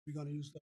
We're gonna use the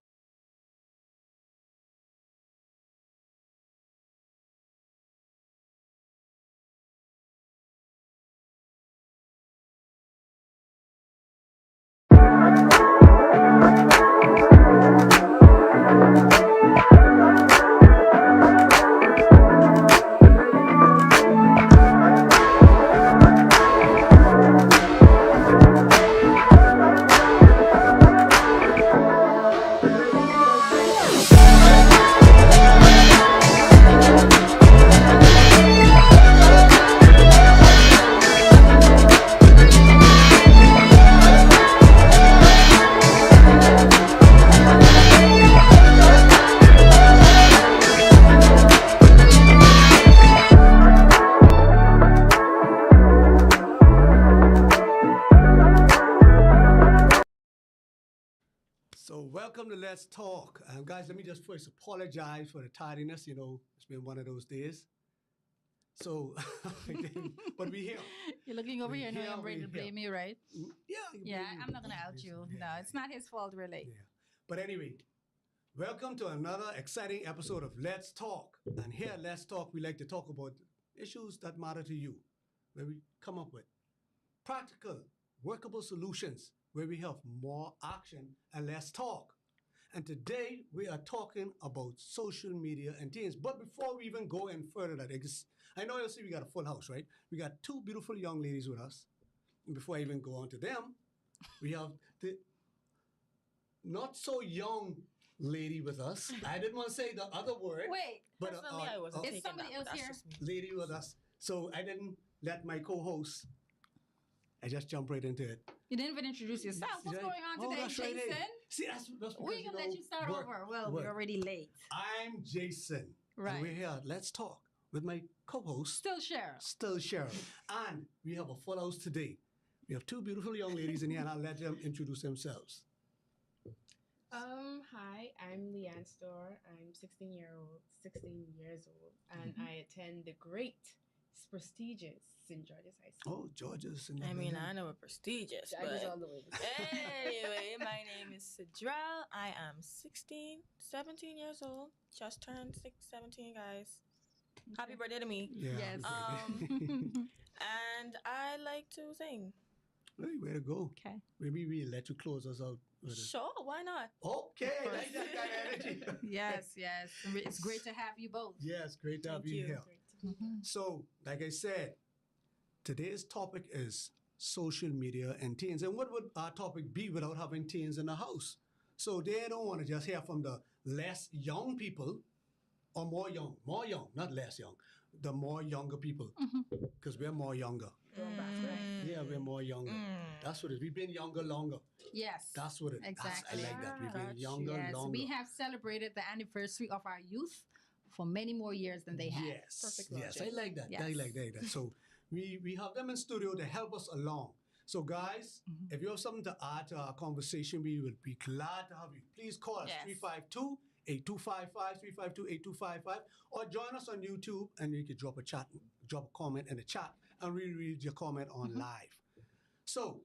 So welcome to Let's Talk. Guys, let me just first apologize for the tardiness. It's been one of those days. So, but we here. You're looking over We here, knowing here, I'm ready we to here. blame you, right? Yeah, you Yeah, blame me, I'm not gonna but out you. yeah, No, yeah, it's not his fault, really. yeah. But anyway, welcome to another exciting episode of Let's Talk. And here at Let's Talk, we like to talk about issues that matter to you, where we come up with practical, workable solutions, where we have more action and less talk. And today we are talking about social media and teens. But before we even go any further, I know you'll see we got a full house, right? We got two beautiful young ladies with us. And before I even go on to them, we have the not so young lady with us. I didn't want to say the other word, Wait, but Personally, I wasn't is taking somebody that, else but that's here? just me. lady with us. So I didn't let my co-host. I just jumped right into it. You didn't even introduce yourself. What's Right? going on Oh, today, that's right, Jason? hey. See, that's We're because, gonna let you start work, over. Well, work. we're already late. I'm Jason. Right. And we're here. Let's talk with my co-host, Still Cheryl. still Cheryl. And we have a full house today. We have two beautiful young ladies in here, and I'll let them introduce themselves. Hi, I'm Leanne Store. I'm 16 years old, and I attend the great, prestigious St. George's High School. Oh, George's in the I mean, building. I know we're prestigious, George's but all the way. anyway, my name is Sidrell. I am 17 years old. Just turned 17, guys. Happy birthday to me. Yeah. Yes. And I like to sing. Hey, way to go. Okay. Maybe we let you close us out with it. Sure, why not? Okay, I like that kind of energy. Yes, yes. It's great to have you both. Yes, great to have Thank you you. here. Mhm. So, like I said, today's topic is social media and teens. And what would our topic be without having teens in the house? So they don't want to just hear from the less young people or more young, not less young, the more younger people, because we're more younger. Going back to that. Yeah, we're more younger. That's what it is. We've been younger longer. Yes. That's what it is. Exactly. I like that. We've been Got younger Yes, longer. we have celebrated the anniversary of our youth for many more years than they have. Yes, Perfect yes, logic. I like that. I Yes. like that. So we have them in studio to help us along. So guys, if you have something to add to our conversation, we would be glad to have you. Please call us Yes. 352-8255, 352-8255, or join us on YouTube and you can drop a comment in the chat, and we'll read your comment on live. So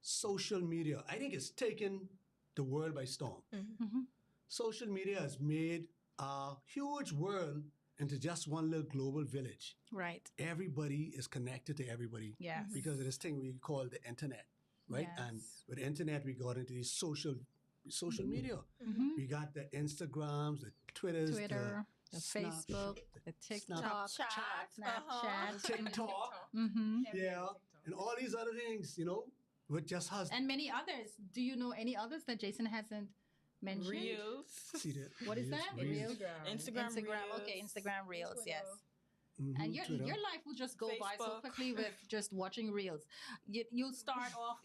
social media, I think it's taken the world by storm. Mhm. Social media has made a huge world into just one little global village. Right. Everybody is connected to everybody Yes. because of this thing we call the internet, right? And Yes. with the internet, we got into these social media. Mhm. We got the Instagrams, the Twitters, Twitter, the Snap- Facebook, the TikTok, Snapchat. Snapchat. TikTok, Mm-hmm. yeah, and all these other things, what just has And many others. Do you know any others that Jason hasn't mentioned? Reels. see that. What is that? Reels? Instagram Reels. Okay, Instagram Reels, Twitter. yes. Mhm, And your Twitter. life will just go by so Facebook. quickly with just watching Reels. You'll start off,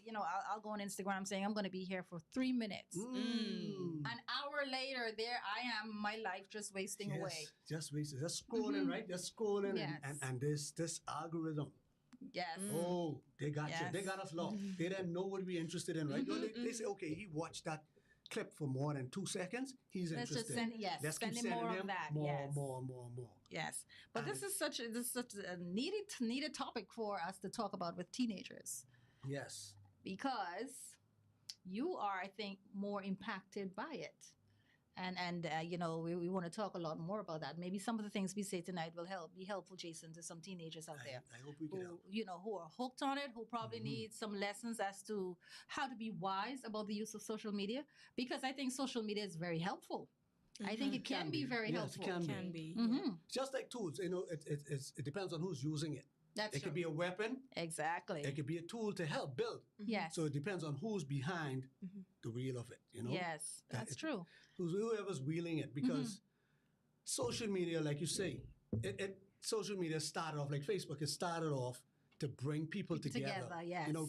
I'll go on Instagram saying I'm going to be here for 3 minutes. Mm. An hour later, there I am, my life just wasting Yes, away. just wasted. Just scrolling, Mhm. right? Just scrolling, Yes. and this algorithm. Yes. Oh, they got you. They Yes. got us lost. They didn't know what we're interested in, right? They say, okay, he watched that clip for more than 2 seconds. He's Let's interested. just send, yes, Let's keep send him sending more him of that. more, Yes. more. Yes. But And this is such a needed topic for us to talk about with teenagers Yes. because you are, I think, more impacted by it. And you know, we want to talk a lot more about that. Maybe some of the things we say tonight will be helpful, Jason, to some teenagers out there I hope we can who, help. you know, who are hooked on it, who probably Mhm. need some lessons as to how to be wise about the use of social media, because I think social media is very helpful. I think it can be very Yes, helpful. it can be. Can be. Mhm. Just like tools, you know, it depends on who's using it. That's It true. could be a weapon. Exactly. It could be a tool to help build. Yes. So it depends on who's behind Mhm. the wheel of it. You know, Yes, that's it- true. whoever's wheeling it, because social media, like you say, social media started off like Facebook. It started off to bring people together. Together, yes. You know,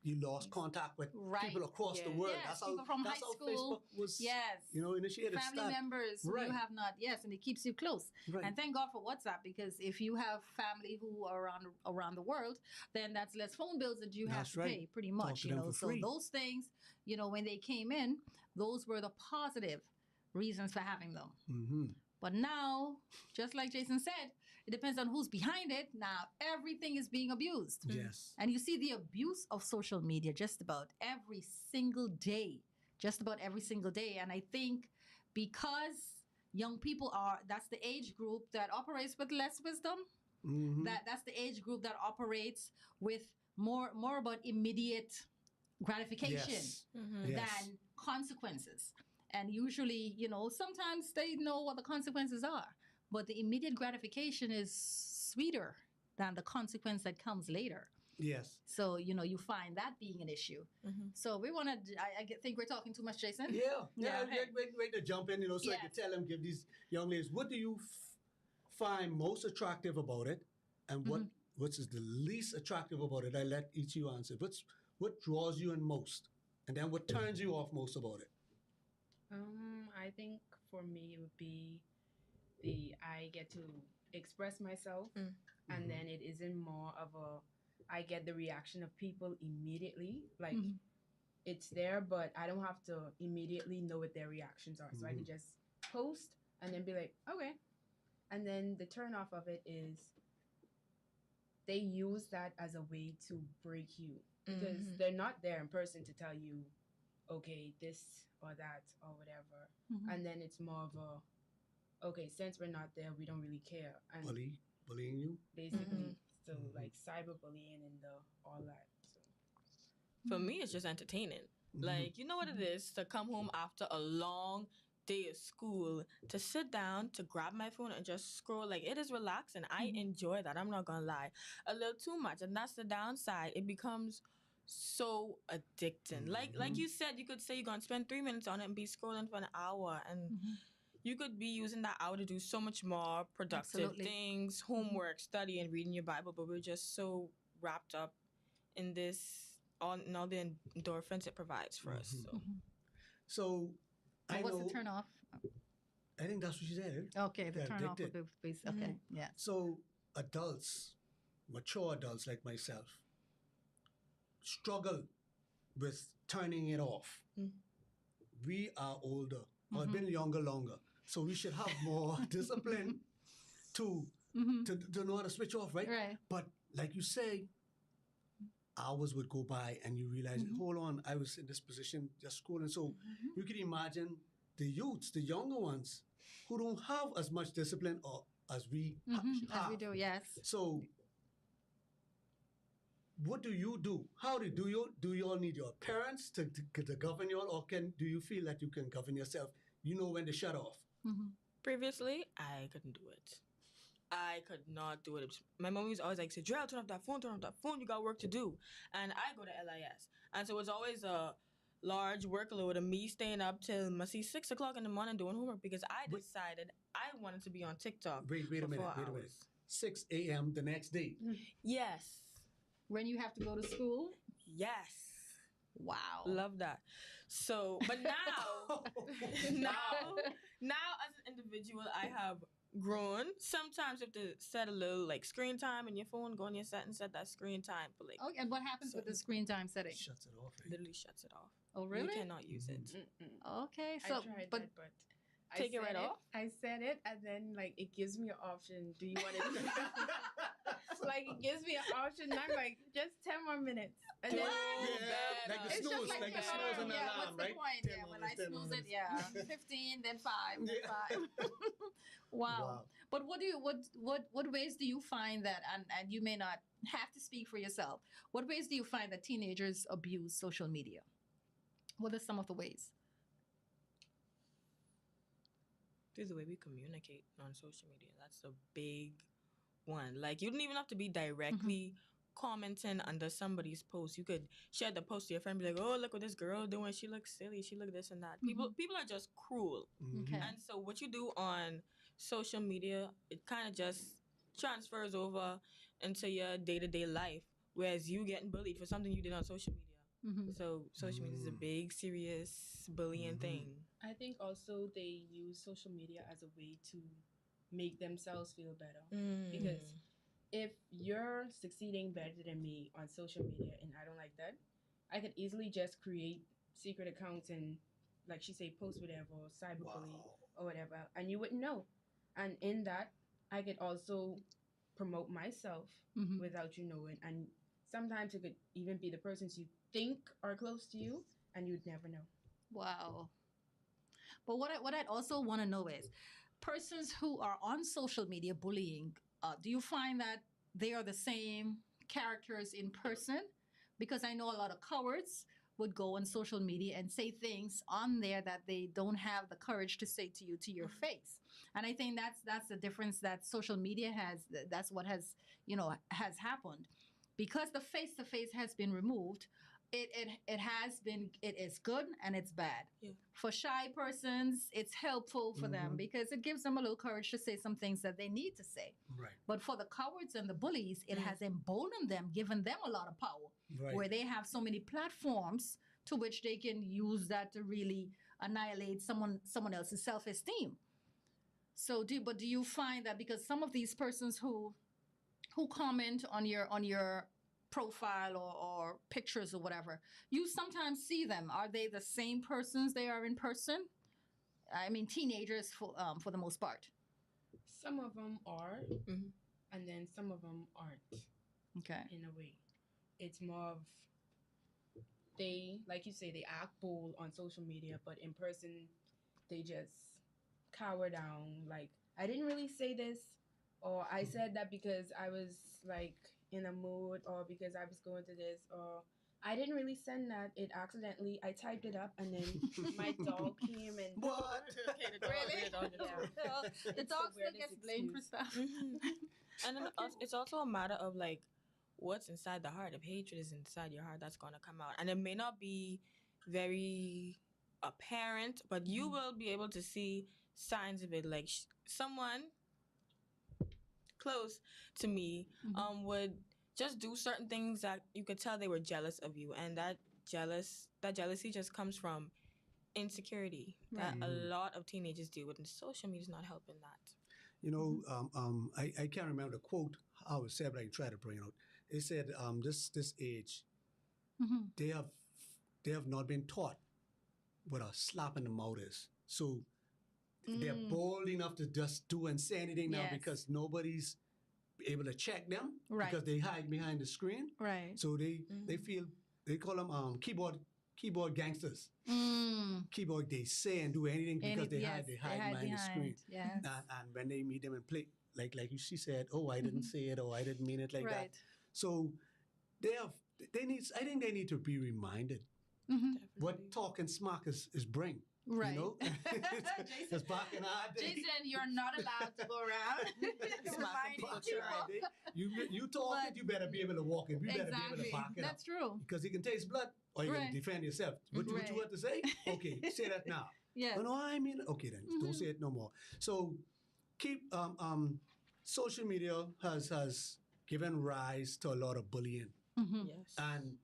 you lost contact with Right. people across the Yes. world. Yes, That's how people from that's high how school. Facebook was. Yes. You know, initiated. Family start. members who Right. you have not, yes, and it keeps you close. Right. And thank God for WhatsApp, because if you have family who are around the world, then that's less phone bills that you have That's to right. pay, pretty Talk much. to You them know, for so free. those things, you know, when they came in, those were the positive reasons for having them. Mm-hmm. But now, just like Jason said, it depends on who's behind it. Now everything is being abused. Yes. And you see the abuse of social media just about every single day. Just about every single day. And I think because young people that's the age group that operates with less wisdom. Mm-hmm. That's the age group that operates with more about immediate gratification Yes. Mhm. Yes. than consequences. And usually, you know, sometimes they know what the consequences are, but the immediate gratification is sweeter than the consequence that comes later. Yes. So, you know, you find that being an issue. Mhm. So we want to, I think we're talking too much, Jason. Yeah. Yeah, Yeah. Wait to jump in, you know, so I Yes. can tell them, give these young ladies, what do you find most attractive about it, and what is the least attractive about it? I let each of you answer. What draws you in most, and then what turns you off most about it? I think for me it would be I get to express myself, Mm. and Mhm. then it isn't more of I get the reaction of people immediately. Like Mhm. it's there, but I don't have to immediately know what their reactions are. So I Mhm. can just post and then be like, okay. And then the turn off of it is they use that as a way to break you, because Mhm. they're not there in person to tell you, okay, this or that or whatever. Mhm. And then it's more of okay, since we're not there, we don't really care. And Bullying you? basically, so Mhm. like cyberbullying and all that. So. For me, it's just entertaining. Mhm. Like, you know what it is to come home after a long day of school, to sit down, to grab my phone and just scroll. Like, it is relaxing. I enjoy that. I'm not gonna lie. A little too much, and that's the downside. It becomes so addicting. Like Mhm. you said, you could say you're gonna spend 3 minutes on it and be scrolling for an hour, and Mhm. you could be using that hour to do so much more productive Absolutely. things, homework, studying, reading your Bible, but we're just so wrapped up in all the endorphins it provides for us. Mhm. So Mhm. So I And what's know. the turn off? I think that's what she said. eh? Okay, the They're turn off would addicted. be okay. Yeah. So adults, mature adults like myself, struggle with turning it off. Mm. We are older, or been younger longer, so we should have more discipline to Mhm. to know how to switch off, right? Right. But like you say, hours would go by, and you realize, hold on, I was in this position just scrolling. So you can imagine the youths, the younger ones, who don't have as much discipline or as we Mhm. have. As we do, yes. So, what do you do? How do you all need your parents to govern you all, or do you feel that you can govern yourself? You know when to shut off. Mhm. previously, I couldn't do it. I could not do it. My mom was always like, Cedrell, turn off that phone, you got work to do. And I go to LIS. And so it was always a large workload of me staying up till 6 o'clock in the morning doing homework, because I Wait. decided I wanted to be on TikTok. Wait a for minute. 4 Wait a minute. hours. 6 a.m. the next day. Yes. When you have to go to school. Yes. Wow. Love that. So, but now, now as an individual, I have grown. Sometimes you have to set a little like screen time in your phone, go on your set and set that screen time for like Okay, and what happens with the screen time setting? Shuts it off. Right? literally shuts it off. Oh, really? You cannot use it. Mm-mm. Okay, I so tried but that, but Take it set right off? I set it, and then like it gives me an option. Do you want to do that? So like it gives me an option. I'm like, just 10 more minutes. And then Yeah, like the It's just snooze, like like the an snooze alarm. and yeah, alarm, what's the right? point? 10 Yeah, when I minutes, 10 snooze it, minutes. yeah, 15, then 5, then Yeah. 5. Wow. Wow. But what ways do you find that, and you may not have to speak for yourself, what ways do you find that teenagers abuse social media? What are some of the ways? There's the way we communicate on social media. That's a big one. Like, you don't even have to be directly commenting under somebody's post. You could share the post to your friend, be like, "Oh, look what this girl doing. She looks silly. She look this and that." People are just cruel. Mhm. Okay. And so what you do on social media, it kind of just transfers over into your day-to-day life, whereas you getting bullied for something you did on social media. Mm-hmm. So social media is a big, serious bullying Mhm. thing. I think also they use social media as a way to make themselves feel better. Because if you're succeeding better than me on social media and I don't like that, I could easily just create secret accounts and, like she say, post whatever, or cyberbully Wow. or whatever, and you wouldn't know. And in that, I could also promote myself Mm-hmm. without you knowing. And sometimes it could even be the persons you think are close to you, and you'd never know. Wow. But what I'd also want to know is, persons who are on social media bullying, do you find that they are the same characters in person? Because I know a lot of cowards would go on social media and say things on there that they don't have the courage to say to you to your face. And I think that's the difference that social media has. That's what has has happened, because the face to face has been removed. It is good and it's bad. Yeah. For shy persons, it's helpful for them Mhm. because it gives them a little courage to say some things that they need to say. Right. But for the cowards and the bullies, it Mm. has emboldened them, given them a lot of power, Right. where they have so many platforms to which they can use that to really annihilate someone else's self-esteem. So do you find that, because some of these persons who comment on your profile or pictures or whatever, you sometimes see them, are they the same persons they are in person? I mean, teenagers for the most part. Some of them are, Mhm. and then some of them aren't. Okay. In a way, it's more of, they, like you say, they act bold on social media, but in person they just cower down. Like, I didn't really say this, or I said that because I was like in a mood, or because I was going to this, or I didn't really send that. It accidentally, I typed it up, and then my dog came and What? Okay, the dog- Really? the dog- Yeah. The It's dog the still weirdest gets blamed for excuse. stuff. And then it's also a matter of like what's inside the heart. If hatred is inside your heart, that's gonna come out, and it may not be very apparent, but you will be able to see signs of it. Like someone close to me Mhm. would just do certain things that you could tell they were jealous of you, and that jealousy just comes from insecurity that a Right. lot of teenagers deal with, and social media is not helping that. You know, I can't remember the quote how it said, but I can try to bring it out. It said, this age, Mhm. they have not been taught what a slap in the mouth is. So they're bold enough to just do and say anything now Yes. because nobody's able to check them Right. because they hide behind the screen. Right. So they feel, they call them keyboard gangsters. Keyboard, they say and do anything because they hide behind the screen. Yes. And when they meet them and play, like she said, oh, I didn't say it, or I didn't mean it like that. Right. So I think they need to be reminded Mhm. what talk and smack is bring. Right. You know? It's back in our day. Jason, you're not allowed to go around reminding Back in people. our day, you talk But- it, you better be able to walk it. You better be able Exactly. to back it That's up. true. Because you can taste blood, or you Right. can defend yourself. What you Right. have to say? Okay, say that now. Yes. Oh, no, I mean, okay then, don't say it no more. So keep social media has given rise to a lot of bullying, Mhm. Yes. and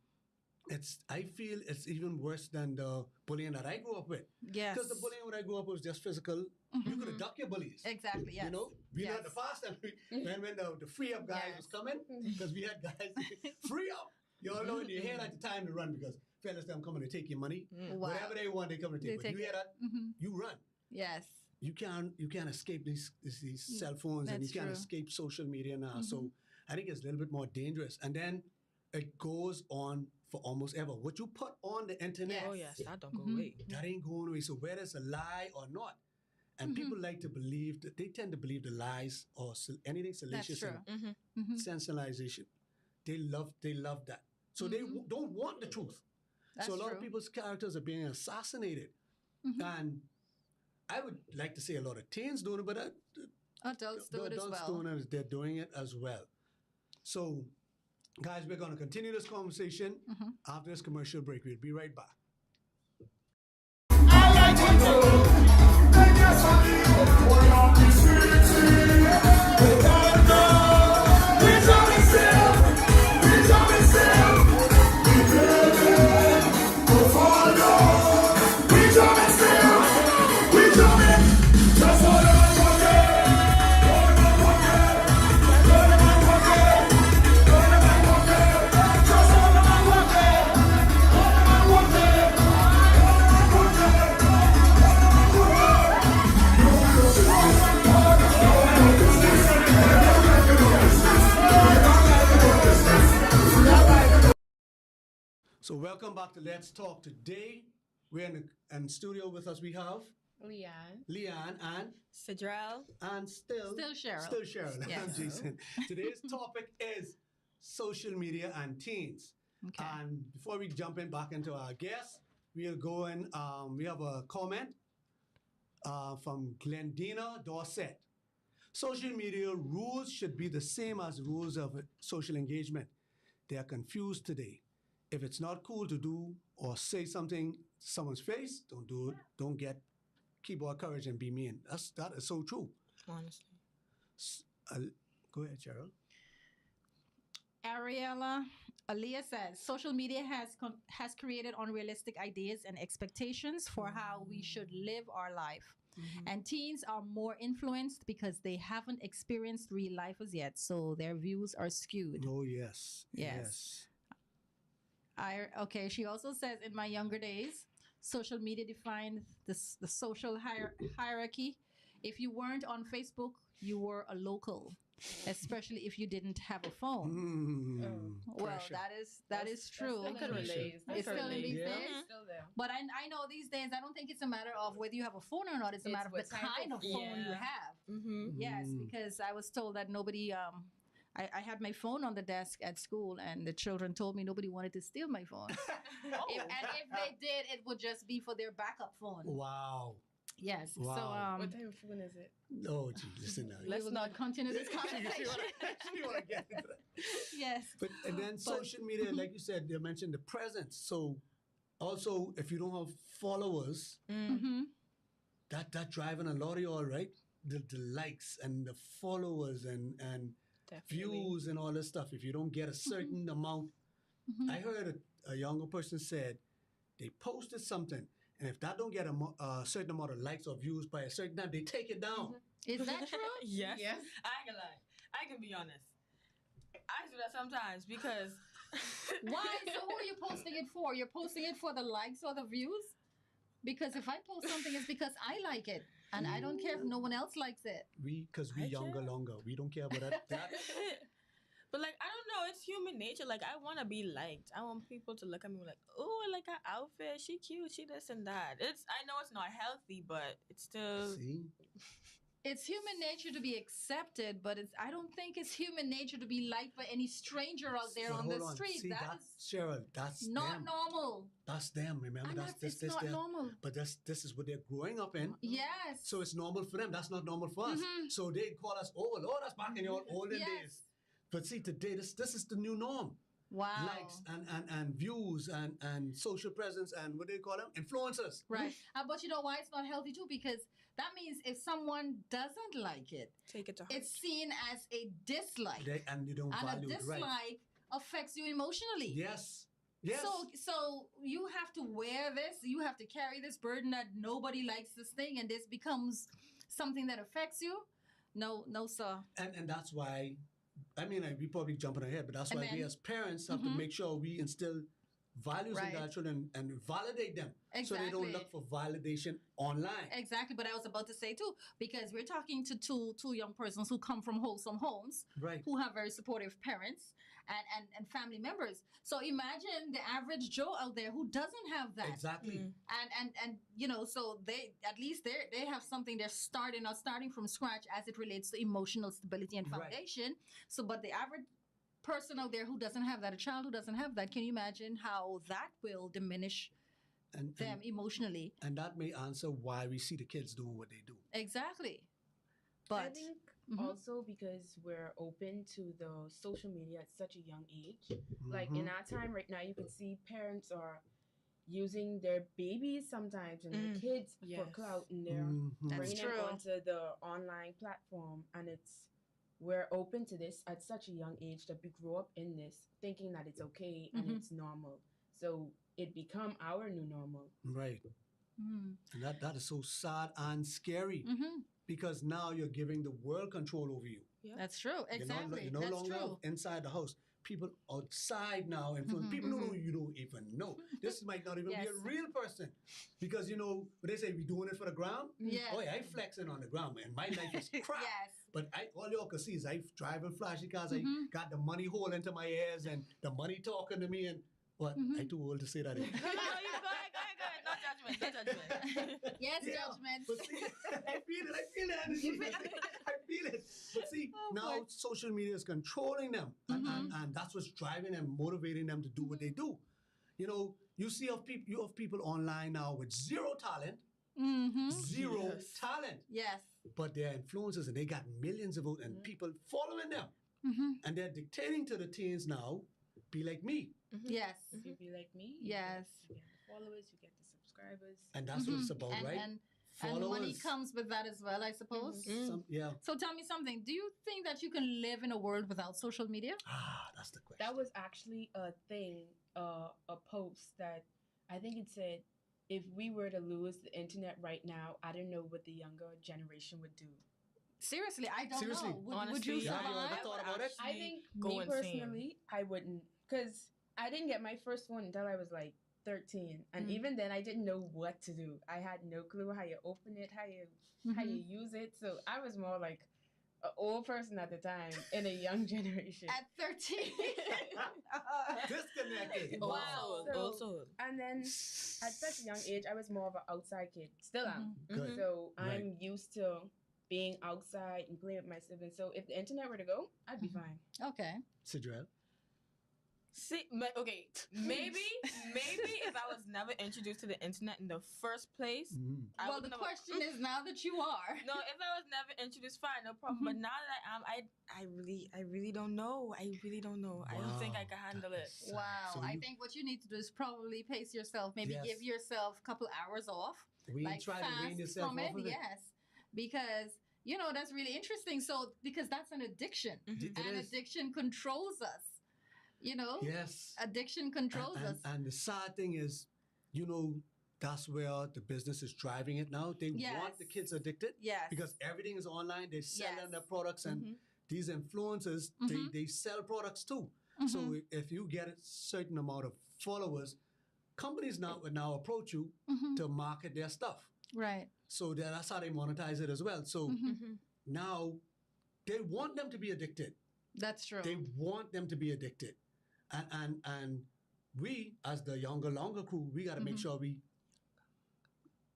I feel it's even worse than the bullying that I grew up with. Yes. Because the bullying when I grew up was just physical. You could have ducked your bullies. Exactly. Yes. You know, we Yes. had the past time when the free up guys Yes. was coming, because we had guys free up. You all know in your head at the time to run because fellas them coming to take your money. Wow. Whatever they want, they come to They take. But take you hear it. that, Mhm. you run. Yes. You can't escape these cell phones, and you That's can't true. escape social media now. So I think it's a little bit more dangerous. And then it goes on for almost ever. What you put on the internet, Oh yes, that don't go Mhm. away. that ain't going away. So whether it's a lie or not, and Mhm. people like to believe that they tend to believe the lies or anything That's salacious true. and Mm-hmm. Mhm. sensationalization. They love that. So they Mhm. don't want the truth. That's so a lot true. of people's characters are being assassinated. Mhm. And I would like to say a lot of teens doing it, but Adults do the it as adults well. doing it, they're doing it as well. So, guys, we're going to continue this conversation Mhm. after this commercial break. We'll be right back. So, welcome back to Let's Talk. Today, we're in studio with us. We have Leanne. Leanne Sidrell. and still Cheryl. Still Cheryl. I'm Yes. Jason. Today's topic is social media and teens. Okay. And before we jump in back into our guests, we'll go in. We have a comment from Glendina Dorset. Social media rules should be the same as rules of social engagement. They are confused today. If it's not cool to do or say something to someone's face, don't do it. Don't get keyboard courage and be mean. That is so true. Honestly. Go ahead, Cheryl. Ariella Aaliyah says social media has created unrealistic ideas and expectations for how we should live our life. And teens are more influenced because they haven't experienced real life as yet, so their views are skewed. Oh yes. Yes. Okay, she also says in my younger days, social media defined the social hierarchy. If you weren't on Facebook, you were a local, especially if you didn't have a phone. Well, Pressure. that is true. That's still in these days. It's still in these Yeah. days. It's still there. But I know these days, I don't think it's a matter of whether you have a phone or not. It's a It's matter of what the type kind of of phone you Yeah. have. Mm-hmm. Yes, Mm. because I was told that nobody. I had my phone on the desk at school, and the children told me nobody wanted to steal my phone. And if they did, it would just be for their backup phone. Wow. Yes. So Wow. What type of phone is it? Oh, gee, listen now. we Let's will not- not continue this She conversation. wanna get into that. Yes. But and then social media, like you said, they mentioned the presence. So also, if you don't have followers, Mm-hmm. that driving a lot of y'all, right? The likes and the followers and Definitely. views and all this stuff. If you don't get a certain amount, Mm-hmm. I heard a younger person said they posted something, and if that don't get a certain amount of likes or views by a certain time, they take it down. Is that true? Yes. Yes. I ain't gonna lie. I can be honest. I do that sometimes because Why? So who are you posting it for? You're posting it for the likes or the views? Because if I post something, it's because I like it, and I don't care if no one else likes it. Because we I younger care. longer. We don't care about that. But like I don't know, it's human nature. Like I want to be liked. I want people to look at me like, oh, I like her outfit. She cute. She this and that. I know it's not healthy, but it's still. See? It's human nature to be accepted, but I don't think it's human nature to be liked by any stranger out there But on hold the on. street. See, That is Cheryl, that's not them. normal. That's them. Remember, And that's it's not them. normal. But this is what they're growing up in. Yes. So it's normal for them. That's not normal for us. Mhm. So they call us, oh Lord, that's back in your olden Yes. days. But see, today this is the new norm. Wow. Likes and views and social presence and what do you call them? Influencers. Right. But you know why it's not healthy too? Because that means if someone doesn't like it, Take it to heart. it's seen as a dislike. And you don't And a value it, dislike right? affects you emotionally. Yes. Yes. So you have to wear this. You have to carry this burden that nobody likes this thing, and this becomes something that affects you. No, sir. and that's why, I mean, we probably jumping ahead, but that's And why we then- as parents have to Mhm. make sure we instill values in Right. their children and validate them so they don't Exactly. look for validation online. Exactly, but I was about to say too, because we're talking to two young persons who come from wholesome homes, Right. who have very supportive parents and family members. So imagine the average Joe out there who doesn't have that. Exactly. Mm. And you know, so they at least they have something they're starting from scratch as it relates to emotional stability and Right. foundation. So but the average person out there who doesn't have that, a child who doesn't have that, can you imagine how that will diminish And, them emotionally? and that may answer why we see the kids doing what they do. Exactly. I But think Mhm. also because we're open to the social media at such a young age. Like in our time right now, you can see parents are using their babies sometimes and their Mm, kids for yes. clout, and they're Mhm. That's bringing true. them onto the online platform. And we're open to this at such a young age that we grow up in this thinking that it's okay and Mhm. it's normal. So it become our new normal. Right. mm, And that is so sad and scary hmm because now you're giving the world control over you. that's true. Exactly. You're no That's longer true. inside the house. People outside now influence Mhm, people who mhm. you don't even know. This might not even be a Yes. real person. Because you know, when they say we doing it for the ground, Yes. oh yeah, I flexing on the ground, man. My life is crap. Yes. But all y'all can see is I driving flashy cars. I Mhm. got the money hole into my ears and the money talking to me and what? Mhm. I too old to say that. No, you go ahead. No judgment. No judgment. Yes, Yeah, judgment. But see, I feel it. I feel it. I feel it. But see, Oh, now boy. social media is controlling them, and that's what's driving them, motivating them to do what they do. You know, you have people online now with zero talent, Mm-hmm. zero Yes. talent, Yes. but they're influencers and they got millions of votes and people following them, Mm-hmm. and they're dictating to the teens now, be like me, Yes. If you be like me, Yes. you get the followers, you get the subscribers. and that's what it's Mhm. about, and, right? And money comes with that as well, I suppose. Mhm. Yeah. So tell me something. Do you think that you can live in a world without social media? That's the question. That was actually a thing, a post that I think it said, if we were to lose the internet right now, I don't know what the younger generation would do. Seriously, I don't Seriously. know. Would you Honestly, Yeah, you survive? ever thought about it? I think go me insane. personally, I wouldn't, because I didn't get my first one until I was like 13, and Mm. even then I didn't know what to do. I had no clue how you open it, how you Mhm. use it. So I was more like an old person at the time in a young generation. At 13. Disconnected. Wow. Also, So- also. And then at such a young age, I was more of an outside kid. Still am. Good. So Right. I'm used to being outside and playing with my siblings. So if the internet were to go, I'd be Mhm. fine. Okay. Sidrell? See, okay, maybe if I was never introduced to the internet in the first place, Mm. I Well, would the never- question is now that you are. No, if I was never introduced, fine, no problem. But now that I am, I really don't know. I really don't know. I don't think I Wow, can handle that it. is sad. Wow. So I you- think what you need to do is probably pace yourself. Maybe Yes. give yourself a couple hours off. we like try to wean fast yourself from off it. of it. Yes. Because, you know, that's really interesting. So, because that's an addiction. Mhm. It And is. addiction controls us. You know? Yes. Addiction controls us. And the sad thing is, you know, that's where the business is driving it now. They want the Yes. kids addicted Yes. because everything is online. They're selling Yes. their products, and Mhm. these influencers, Mhm. they sell products too. Mhm. So if you get a certain amount of followers, companies now would now approach you Mhm. to market their stuff. Right. So that's how they monetize it as well. So Mhm. Mhm. now they want them to be addicted. That's true. They want them to be addicted. And we, as the younger, longer crew, we got to make Mhm. sure we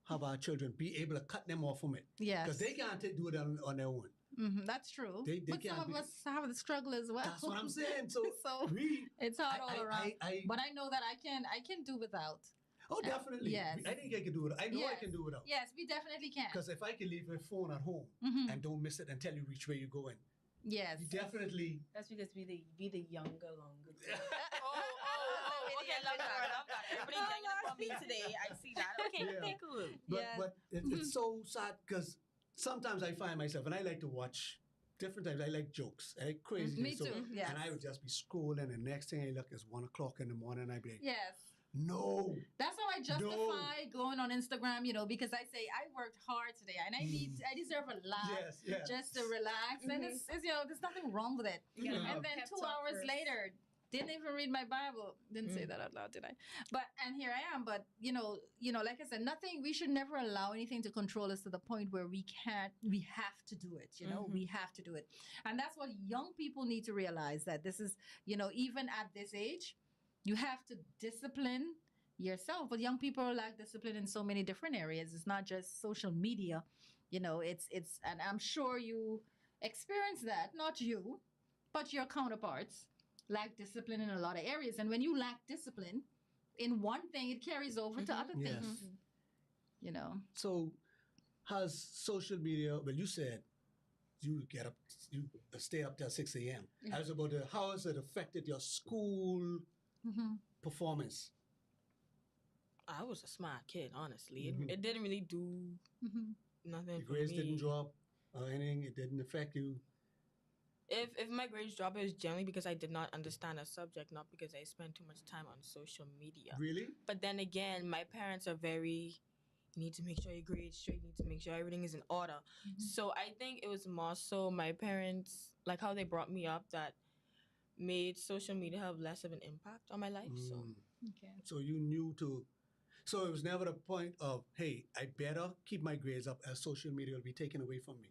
have our children be able to cut them off from it. Yes. Because they can't do it on their own. That's true. They but some can't of be- us have the struggle as well. That's what I'm saying. So, So we, it's hard all around. I But I know that I can do without. oh, definitely. yes. I think I can do it. I know I Yes. can do it. Yes, we definitely can. Because if I can leave my phone at home Mhm. and don't miss it and tell you which way you're going, Yes. you definitely. That's because we the younger, longer. Oh, okay, love that. Everybody ganging up on me today. I see that. Okay, Yeah. okay, cool. But Yes. but it's so sad because sometimes I find myself, and I like to watch different times. I like jokes. I like crazy. Me things. So- too. Yes. And I would just be scrolling, and the next thing I look is 1:00 in the morning, and I'd be like, Yes. no. That's how I justify going on Instagram, you know, because I say I worked hard today and I deserve a laugh Yes, yeah. just to relax. And it's, you know, there's nothing wrong with it. You gotta Yeah. have And then pep 2 talk hours first. later, Didn't even read my Bible. Didn't say that out loud, did I? But and here I am. But like I said, nothing. We should never allow anything to control us to the point where we can't. We have to do it. We have to do it, and that's what young people need to realize. That this is, even at this age, you have to discipline yourself. But young people lack discipline in so many different areas. It's not just social media. It's, and I'm sure you experience that. Not you, but your counterparts lack discipline in a lot of areas. And when you lack discipline in one thing, it carries over to other Yes. things. So, has social media? Well, you said you get up, you stay up till 6 a.m. I was about how has it affected your school performance? I was a smart kid, honestly. It didn't really do nothing Your for grades me. didn't drop or anything. It didn't affect you. If my grades drop, it was generally because I did not understand a subject, not because I spent too much time on social media. Really? But then again, my parents are very, you need to make sure your grades straight, you need to make sure everything is in order. So I think it was more so my parents, like how they brought me up, that made social media have less of an impact on my life. So Okay. So you knew to. So it was never the point of, hey, I better keep my grades up as social media will be taken away from me.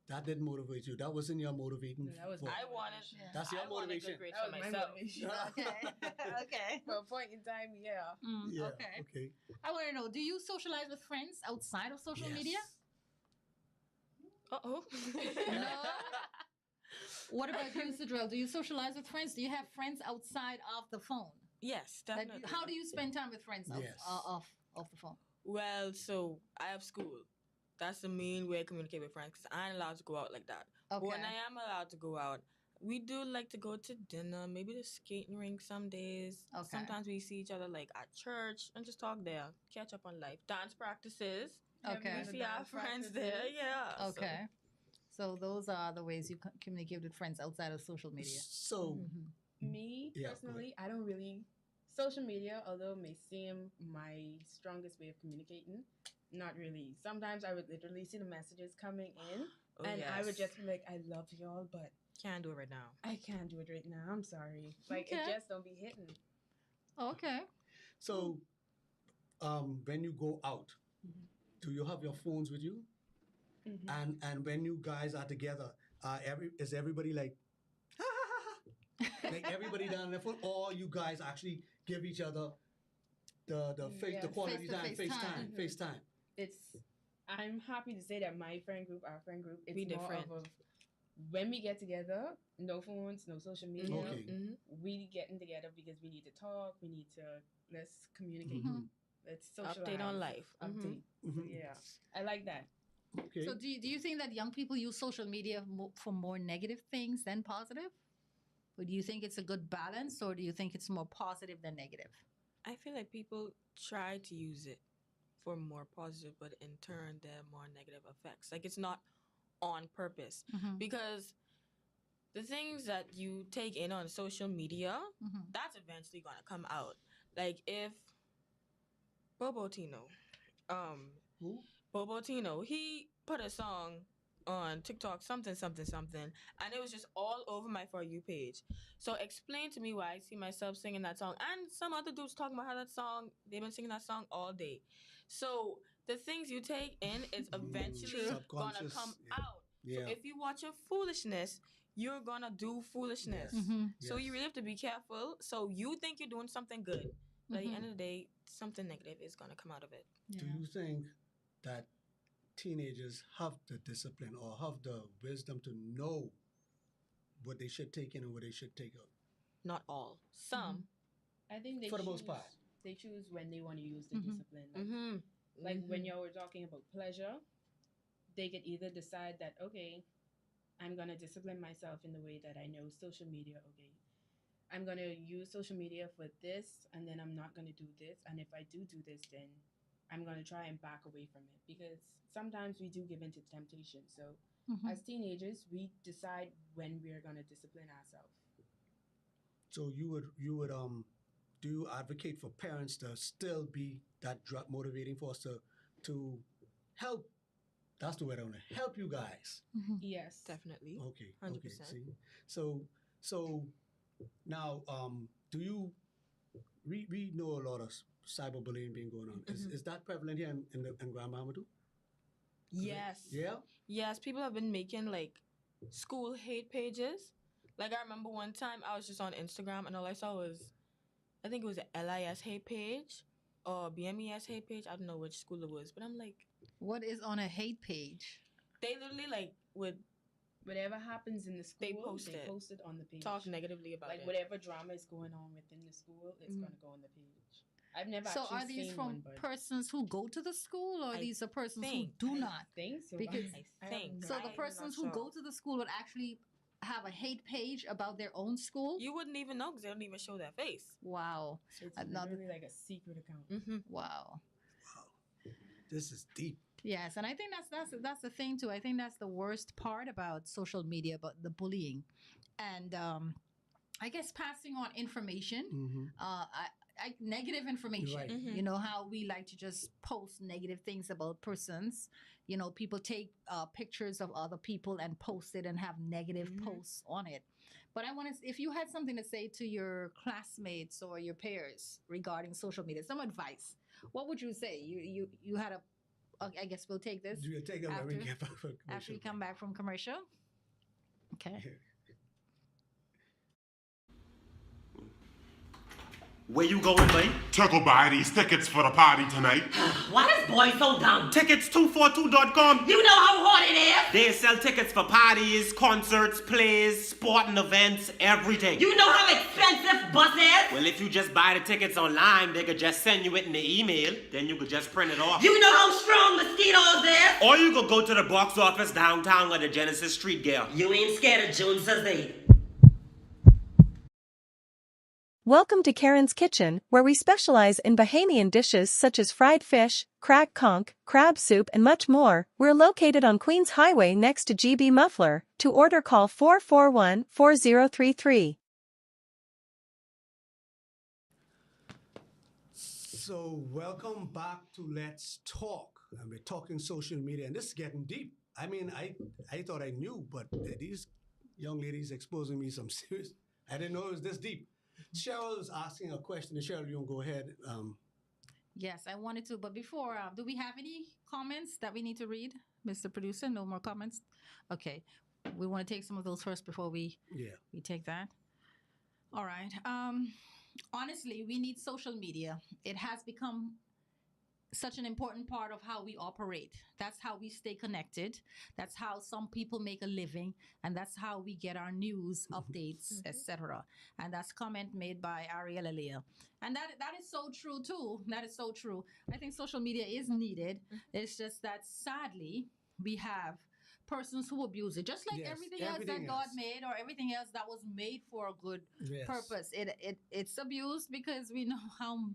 That didn't motivate you. That wasn't your motivating. No, that was force. I wanted, That's your I wanted motivation. good grades That for was my myself. motivation. Okay. For a point in time, yeah. Yeah. Okay. Okay. I want to know, do you socialize with friends outside of social media? Uh-oh. No. What about you, Sidrell? Do you socialize with friends? Do you have friends outside of the phone? Yes, Like, definitely. how do you spend time with friends Yes. off the phone? Well, so I have school. That's the main way I communicate with friends because I ain't allowed to go out like that. But when I am allowed to go out, we do like to go to dinner, maybe the skating rink some days. Okay. Sometimes we see each other like at church and just talk there, catch up on life. Dance practices. Okay. We see our friends there, yeah. Okay. So those are the ways you communicate with friends outside of social media. So Me, Yeah, go personally, I don't really. Social media, although it may seem my strongest way of communicating, not really. Sometimes I would literally see the messages coming in, Oh, and I would yes. just be like, I love y'all, but Can't do it right now. I can't do it right now. I'm sorry. Like, Okay. it just don't be hitting. Okay. So, when you go out, do you have your phones with you? And when you guys are together, is everybody like, like everybody down on their phone, or you guys actually give each other the Yeah, quality time, face-to-face time. FaceTime? I'm happy to say that my friend group, our friend group, it's We more different. of a, when we get together, no phones, no social media. Okay. We getting together because we need to talk. We need to let's communicate. Let's socialize. Update on life. Update. So yeah, I like that. Okay. So do you think that young people use social media for more negative things than positive? Or do you think it's a good balance, or do you think it's more positive than negative? I feel like people try to use it for more positive, but in turn, there are more negative effects. Like, it's not on purpose. Because the things that you take in on social media, that's eventually going to come out. Like, if Bobo Tino, Who? Bobo Tino, he put a song on TikTok, something, and it was just all over my For You page. So explain to me why I see myself singing that song. And some other dudes talking about how that song, they've been singing that song all day. So the things you take in is eventually gonna Subconscious, come yeah. out. Yeah. So if you watch a foolishness, you're gonna do foolishness. Yes. So you Yes. really have to be careful. So you think you're doing something good, but at the end of the day, something negative is gonna come out of it. Do you think that teenagers have the discipline or have the wisdom to know what they should take in and what they should take out? Not all. Some. I think they For the choose, most part. they choose when they want to use the discipline. Like, Mm-hmm. like when you were talking about pleasure, they could either decide that, okay, I'm going to discipline myself in the way that I know social media, okay, I'm going to use social media for this, and then I'm not going to do this. And if I do this, then I'm going to try and back away from it, because sometimes we do give into temptation. So as teenagers, we decide when we're going to discipline ourselves. So you would do you advocate for parents to still be that motivating force to help? That's the word I want to help you guys. Yes. Definitely. Okay. 100%. Okay. See, so Now, do you? We know a lot of cyberbullying being going on. Is that prevalent here in Grand Bahama too? Yes. Yeah. Yes, people have been making like school hate pages. Like I remember one time I was just on Instagram and all I saw was I think it was a LIS hate page or BMES hate page. I don't know which school it was, but I'm like, What is on a hate page? they literally like would Whatever happens in the school, They post it. post it on the page. talk negatively about Like it. whatever drama is going on within the school, it's Mm. gonna go on the page. I've never So actually are these seen from one, but persons who go to the school, or I these are persons who think- do I not? think so. Because- I have think. no So the I'm not persons who sure. go to the school would actually have a hate page about their own school? You wouldn't even know because they don't even show their face. Wow. So it's Another- literally like a secret account. Mm-hmm. Wow. Wow. This is deep. Yes, and I think that's the thing too. I think that's the worst part about social media, about the bullying, and I guess passing on information, Mm-hmm. negative information. Right. Mhm. You know how we like to just post negative things about persons. You know, people take pictures of other people and post it and have negative Mhm. posts on it. But I want to, if you had something to say to your classmates or your peers regarding social media, some advice, what would you say? You had a, I guess we'll take this Do you take it when we After- get back from after you commercial come back from commercial. Okay. break? Where you going, man? To go buy these tickets for the party tonight. Why this boy so dumb? Tickets242.com. You know how hard it is. They sell tickets for parties, concerts, plays, sporting events, everything. You know how expensive bus is. Well, if you just buy the tickets online, they could just send you it in the email. Then you could just print it off. You know how strong mosquitoes is. Or you could go to the box office downtown at the Genesis Street Gear. You ain't scared of Joneses, eh? Welcome to Karen's Kitchen, where we specialize in Bahamian dishes such as fried fish, crack conch, crab soup, and much more. We're located on Queens Highway next to GB Muffler. To order, call 441-4033. So, welcome back to Let's Talk. And we're talking social media, and this is getting deep. I mean, I thought I knew, but these young ladies exposing me some serious. I didn't know it was this deep. Cheryl is asking a question. And Cheryl, you want to go ahead? Yes, I wanted to, but before, do we have any comments that we need to read, Mr. Producer? No more comments. Okay, we want to take some of those first before we Yeah. take that. All right. Honestly, we need social media. It has become such an important part of how we operate. That's how we stay connected. That's how some people make a living, and that's how we get our news, updates, etc. And that's comment made by Ariel Elia. And that is so true too. That is so true. I think social media is needed. It's just that sadly we have persons who abuse it, just like Yes, everything else everything that God else. made, or everything else that was made for a good Yes. purpose. It's abused because we know how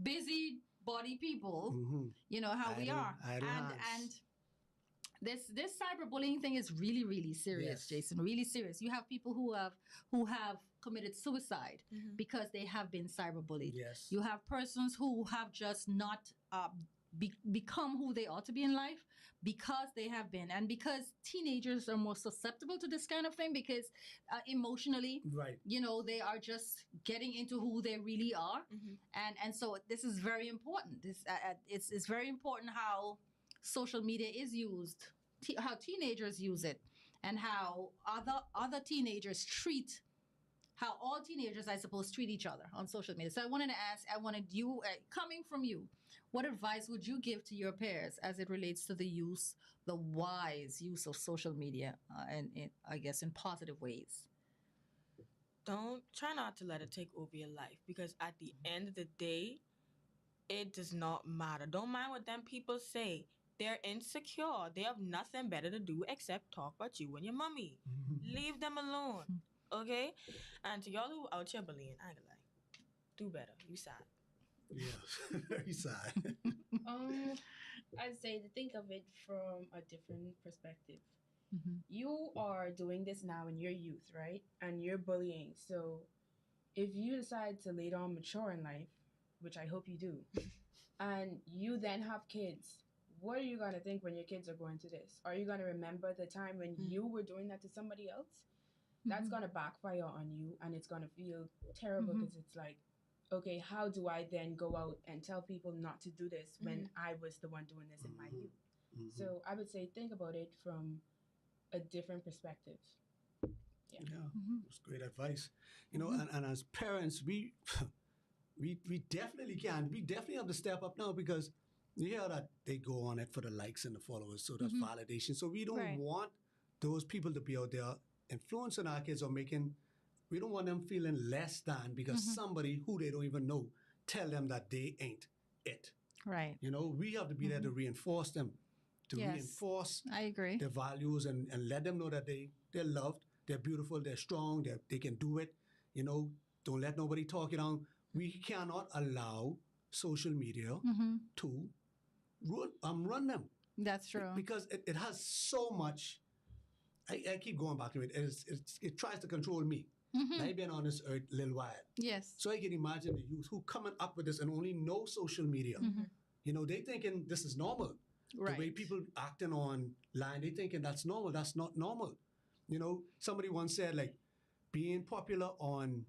busy body people, Mm-hmm. you know how we Idle- are, idle and hands. this cyberbullying thing is really serious, Yes. Jason. Really serious. You have people who have committed suicide Mhm. because they have been cyberbullied. Yes. You have persons who have just not become who they ought to be in life because they have been, and because teenagers are more susceptible to this kind of thing because emotionally, Right. you know, they are just getting into who they really are. Mhm. And so this is very important. It's very important how social media is used, how teenagers use it, and how other teenagers treat, how all teenagers, I suppose, treat each other on social media. So I wanted you, coming from you, what advice would you give to your peers as it relates to the wise use of social media, and I guess in positive ways? Don't try not to let it take over your life because at the end of the day, it does not matter. Don't mind what them people say. They're insecure. They have nothing better to do except talk about you and your mommy. Mm-hmm. Leave them alone. Okay? And to y'all who out here bullying, I ain't gonna lie. Do better. You sad. Yeah. Very sad. I'd say to think of it from a different perspective. Mhm. You are doing this now in your youth, right? And you're bullying. So if you decide to later on mature in life, which I hope you do, and you then have kids, what are you going to think when your kids are going to this? Are you going to remember the time when you were doing that to somebody else? that's gonna backfire on you, and it's gonna feel terrible because it's like, okay, how do I then go out and tell people not to do this when I was the one doing this in my youth? So I would say think about it from a different perspective. Yeah, that's great advice. You know, and as parents, we definitely can. We definitely have to step up now because you hear that they go on it for the likes and the followers, so that's validation. So we don't Right. want those people to be out there influencing our kids or making. We don't want them feeling less than because somebody who they don't even know tell them that they ain't it. Right. You know, we have to be there to reinforce them, to Yes. reinforce I agree. their values and let them know that they're loved, they're beautiful, they're strong, they can do it. You know, don't let nobody talk you down. We cannot allow social media to run them That's true. because it has so much. I keep going back to it. It tries to control me. I've been on this earth a little while. Yes. So I can imagine the youth who coming up with this and only know social media. You know, they thinking this is normal. Right. The way people acting online, they thinking that's normal. That's not normal. You know, somebody once said like being popular on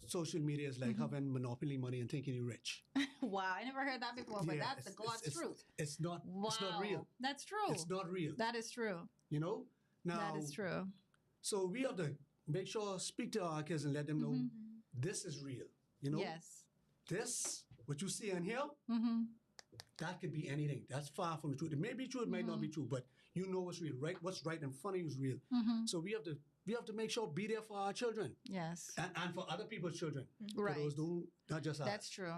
social media is like having monopoly money and thinking you're rich. Wow, I never heard that before, but Yeah, that's the God's truth. It's not. Wow, It's not real. That's true. It's not real. That is true. You know. Now That is true. So we have to make sure speak to our kids and let them know this is real. You know. Yes. This what you see in here. That could be anything. That's far from the truth. It may be true. It might not be true. But you know what's real, right? What's right in front of you is real. So we have to make sure be there for our children Yes. and for other people's children. Right. For those who not just us. That's true.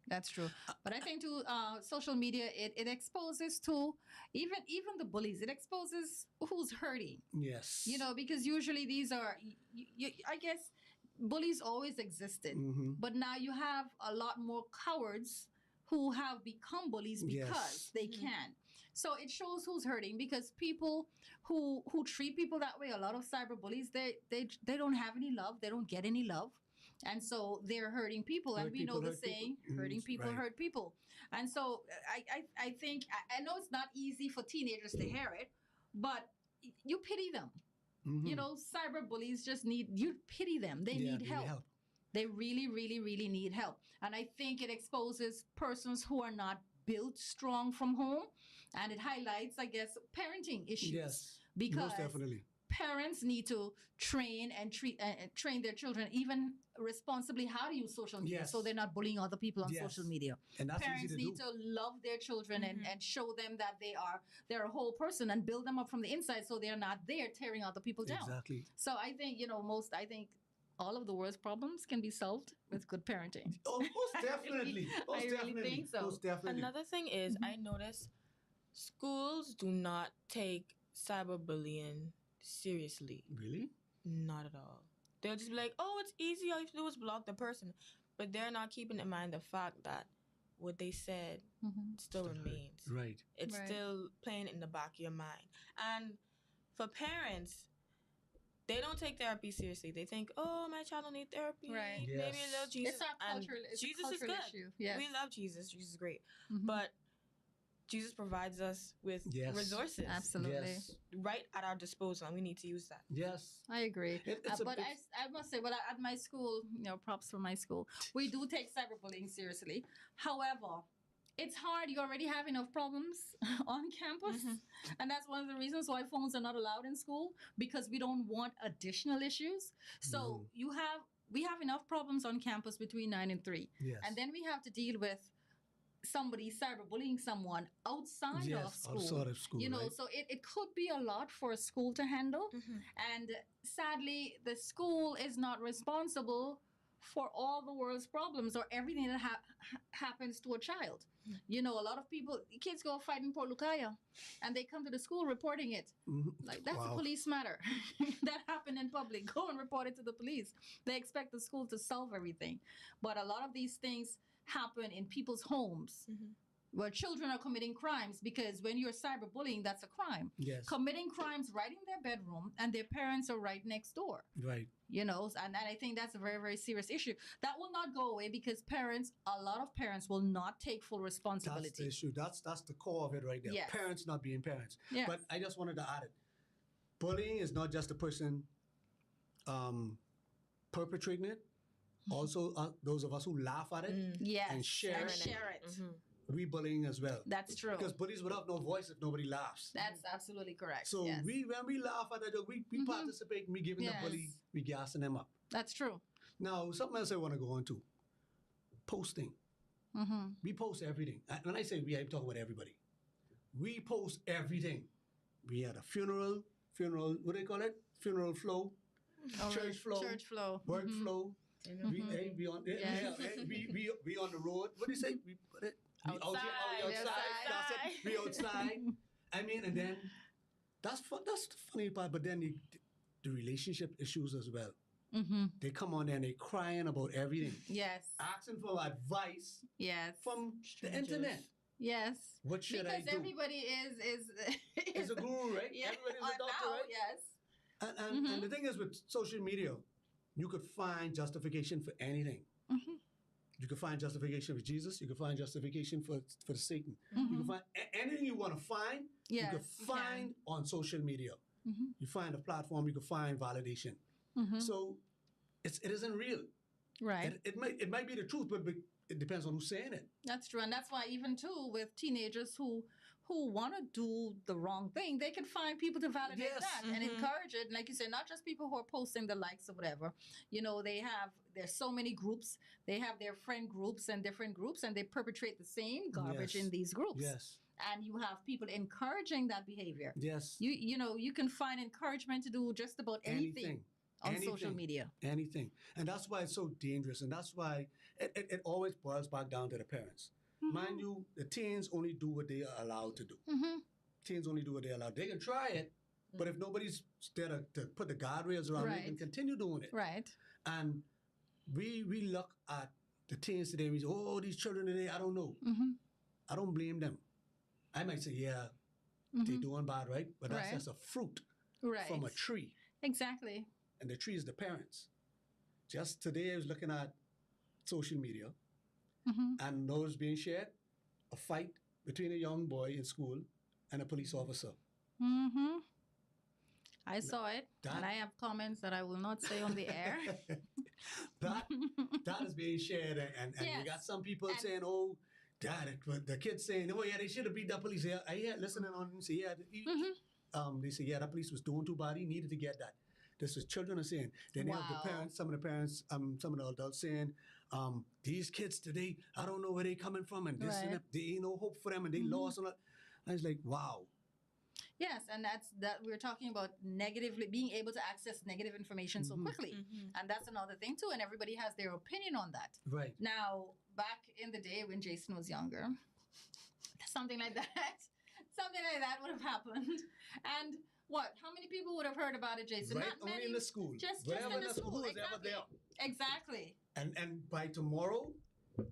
That's true. But I think too, social media it exposes to even the bullies. It exposes who's hurting. Yes. You know, because usually these are, I guess, bullies always existed, but now you have a lot more cowards who have become bullies because they can. So it shows who's hurting because people who treat people that way, a lot of cyber bullies, they don't have any love, they don't get any love. And so they're hurting people, and we know the saying, hurting people hurt people. And so I think, I know it's not easy for teenagers to hear it, but you pity them. You know, cyber bullies you pity them. They need help. They really, really, really need help. And I think it exposes persons who are not built strong from home, and it highlights, I guess, parenting issues. Yes. Because Most definitely. parents need to train and train their children even responsibly how to use social media, so they're not bullying other people on social media. And that's Parents easy to need do. to love their children and show them that they're a whole person and build them up from the inside, so they're not there tearing other people down. Exactly. So I think, I think all of the world's problems can be solved with good parenting. Oh, most definitely. Most I really definitely. think so. Most definitely. Another thing is, I notice schools do not take cyberbullying seriously. Really? Not at all. They'll just be like, oh, it's easy. All you have to do is block the person. But they're not keeping in mind the fact that what they said still remains. Right. It's Right. still playing in the back of your mind. And for parents, they don't take therapy seriously. They think, oh, my child don't need therapy. Right. Maybe a little Jesus. It's our And cultural, it's Jesus a is cultural good. issue. Yes. We love Jesus. Jesus is great. Mhm. But Jesus provides us with Yes. resources Absolutely. Yes. right at our disposal, and we need to use that. Yes. I agree. It's a But big- I must say, at my school, props for my school, we do take cyberbullying seriously. However, it's hard. You already have enough problems on campus. And that's one of the reasons why phones are not allowed in school, because we don't want additional issues. So we have enough problems on campus between 9 and 3. Yes. And then we have to deal with somebody cyberbullying someone outside Yes, of school. outside of school, right. So it could be a lot for a school to handle. And sadly, the school is not responsible for all the world's problems or everything that happens to a child. A lot of kids go fight in Port Lucaya and they come to the school reporting it. Like, that's a Wow. police matter. That happened in public. Go and report it to the police. They expect the school to solve everything. But a lot of these things happen in people's homes where children are committing crimes, because when you're cyberbullying, that's a crime. Yes. Committing crimes right in their bedroom, and their parents are right next door. Right. And I think that's a very, very serious issue. That will not go away because a lot of parents will not take full responsibility. That's the issue. That's the core of it right there. Yes. Parents not being parents. Yes. But I just wanted to add it. Bullying is not just a person perpetrating it. Also, those of us who laugh at it Yes. and share it, share it. we bullying as well. That's true. Because bullies without no voice if nobody laughs. That's absolutely correct. So yes. when we laugh at that joke, we participate in me giving the bully, Yes. we gassing them up. That's true. Now, something else I want to go on to. Posting. We post everything. When I say we, I'm talking about everybody. We post everything. We had a funeral, what do they call it? Funeral flow, church flow, Church flow. work flow. Mm-hmm. We on Yeah. we on the road. What do you say? We put it we Outside. outside. That's it. We outside. I mean, and then that's fun. That's the funny part. But then the relationship issues as well. They come on there and they crying about everything, Yes. asking for advice Yes. from the internet. Yes. What should because I do? everybody is It's a guru, right? Yeah. Everybody's a doctor, now, right? Yes. And the thing is with social media, you could find justification for anything. You can find justification for Jesus. You can find justification for the Satan. You can find anything you want to find. Yes, you can you find on social media. You find a platform. You can find validation. So it isn't real. Right. It might be the truth, but it depends on who's saying it. That's true, and that's why even too with teenagers who want to do the wrong thing, they can find people to validate Yes. that and encourage it. And like you said, not just people who are posting the likes or whatever. You know, there's so many groups. They have their friend groups and different groups, and they perpetrate the same garbage Yes. in these groups. Yes. And you have people encouraging that behavior. Yes. You know, you can find encouragement to do just about anything. On social media. Anything. And that's why it's so dangerous. And that's why it always boils back down to the parents. Mind you, the teens only do what they are allowed to do. Teens only do what they're allowed. They can try it, but if nobody's there to put the guardrails around, they can continue doing it. Right. And we look at the teens today and we say, oh, these children today, I don't know. I don't blame them. I might say, yeah, they're doing bad, right? But that's Right. just a fruit Right. from a tree. Exactly. And the tree is the parents. Just today, I was looking at social media, and those being shared, a fight between a young boy in school and a police officer. I saw it, and I have comments that I will not say on the air. that is being shared, and you got some people saying, "Oh, Dad," the kids saying, "Oh yeah, they should have beat that police." I hear listening on and say, "Yeah," they say, "Yeah, that police was doing too bad. He needed to get that." This is children are saying. Then you have the parents, some of the parents, some of the adults saying, "These kids today, I don't know where they coming from, and this and that, there ain't no hope for them, and they lost." And I was like, "Wow." Yes, and that's that we're talking about negatively being able to access negative information so quickly. And that's another thing too, and everybody has their opinion on that. Right. Now, back in the day when Jason was younger, something like that would have happened. And what? How many people would have heard about it, Jason? Right, Not only many. in the school. Just Wherever in the school. who was Exactly. ever there. Exactly. And by tomorrow,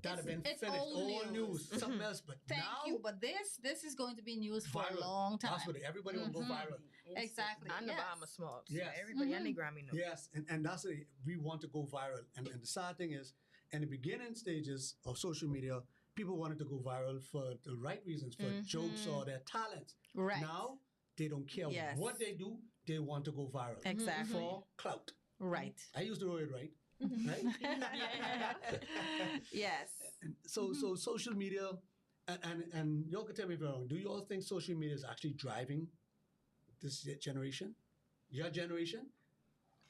that'd have been It's finished. old News. news. Something else. But Thank now, you. But this is going to be news for viral. a long time. That's what everybody will go viral. Exactly. And the yes. Bahamas Smalls. Yes. Everybody and the Grammy knows. Yes, and that's it. We want to go viral. And the sad thing is, in the beginning stages of social media, people wanted to go viral for the right reasons, for jokes or their talents. Right. Now, they don't care Yes. what they do. They want to go viral. Exactly. For clout. Right. I used the word right. Right? Yes. And so social media, and y'all can tell me if I'm wrong, do you all think social media is actually driving this generation? Your generation?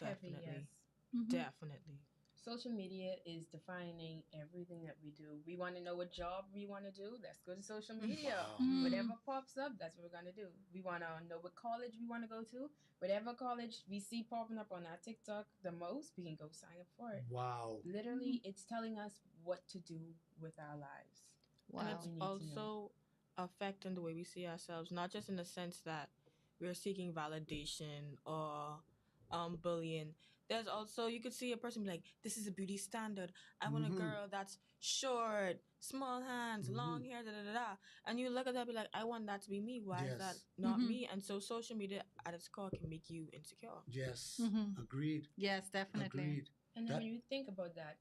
Heavy, Definitely. yes. Definitely. Social media is defining everything that we do. We want to know what job we want to do. Let's go to social media. Wow. Whatever pops up, that's what we're going to do. We want to know what college we want to go to. Whatever college we see popping up on our TikTok the most, we can go sign up for it. Wow. Literally, it's telling us what to do with our lives. Wow. And We it's need to know. also affecting the way we see ourselves, not just in the sense that we're seeking validation or bullying. There's also, you could see a person be like, this is a beauty standard. I want a girl that's short, small hands, long hair, da da da da. And you look at that and be like, I want that to be me. Why is that Yes. not me? And so social media at its core can make you insecure. Yes. Mhm. Agreed. Yes, definitely. Agreed. And That- when you think about that,